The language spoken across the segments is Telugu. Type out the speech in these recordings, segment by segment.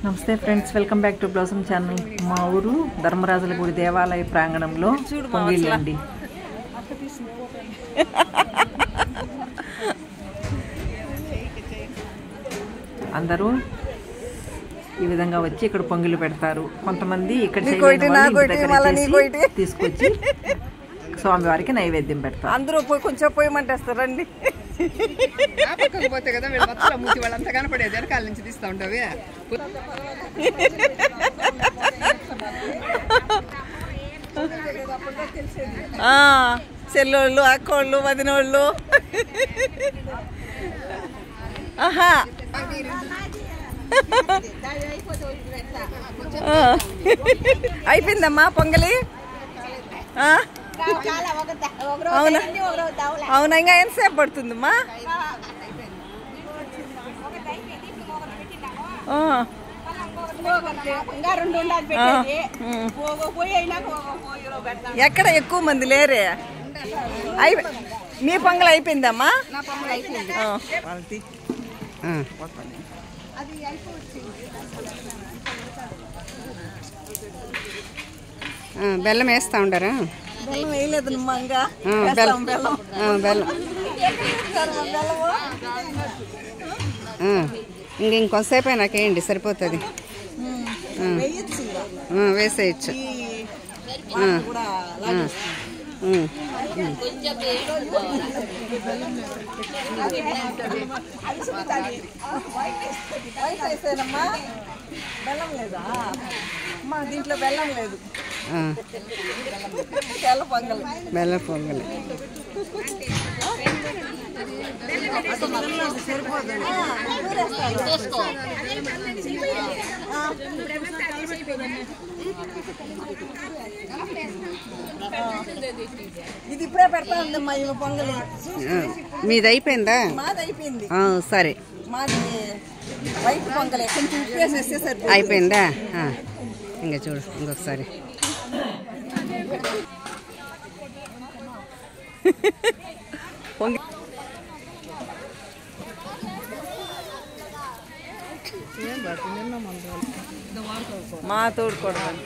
నమస్తే friends, welcome back to blossom channel. మా ఊరు ధర్మరాజుల గుడి దేవాలయ ప్రాంగణంలో పొంగిళ్ళండి. అందరూ ఈ విధంగా వచ్చి ఇక్కడ పొంగిలు పెడతారు. కొంతమంది ఇక్కడ తీసుకొచ్చి స్వామివారికి నైవేద్యం పెడతారు. అందరూ పోయి కొంచెం పోయమంటేస్తారండి. పోతే కదా మూతి వాళ్ళంతా కనపడేది వెనకాల నుంచి తీస్తూ ఉంటావి. చెల్లోళ్ళు, అక్కోళ్ళు, వదినోళ్ళు. ఆహా, అయిపోయిందమ్మా పొంగలి. అవునా అవునా, ఇంకా ఎంతసేపు పడుతుందమ్మా? ఎక్కడ ఎక్కువ మంది లేరే? మీ పొంగల్ అయిపోయిందమ్మా? బెల్లం వేస్తా ఉండరా? బెల్లం వేయలేదు. బెల్లం ఇంకొంతసేపు నాకేయండి, సరిపోతుంది. వేసేయచ్చు. బెల్లం లేదా అమ్మా? దీంట్లో బెల్లం లేదు. బెల్ల పొంగలి ఇది ఇప్పుడే పెడతా ఉందమ్మా. ఇవి పొంగలి మీది అయిపోయిందా? మాది అయిపోయింది. సరే, మాది వైట్ పొంగలి. కొంచెం ఉప్పు వేసేస్తే సరే. అయిపోయిందా? ఇంకా చూడు ఇంకొకసారి. మా తోడుకోవడం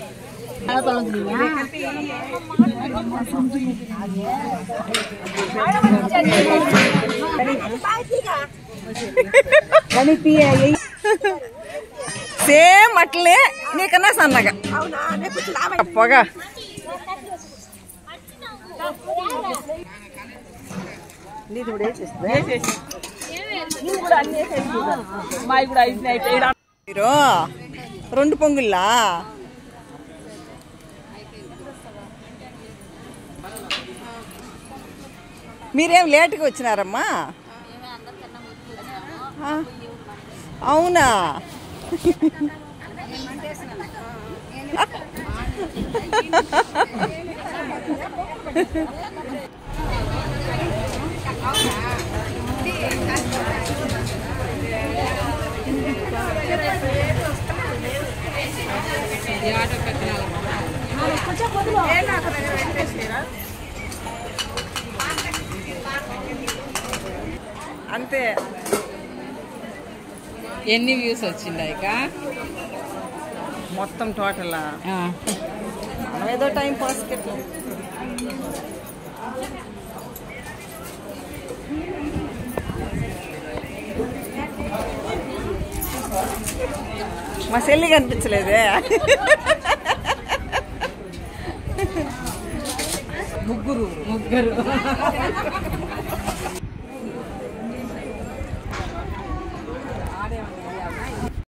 సేమ్ అట్లే, నీకన్నా సన్నగా పొగ. మీరు 2 పొంగుల్లా? మీరేం లేట్గా వచ్చినారమ్మా? అవునా? అంతే. ఎన్ని వ్యూస్ వచ్చిందాయి మొత్తం టోటల్? ఏదో టైం పాస్. మా చెల్లి కనిపించలేదే. ముగ్గురు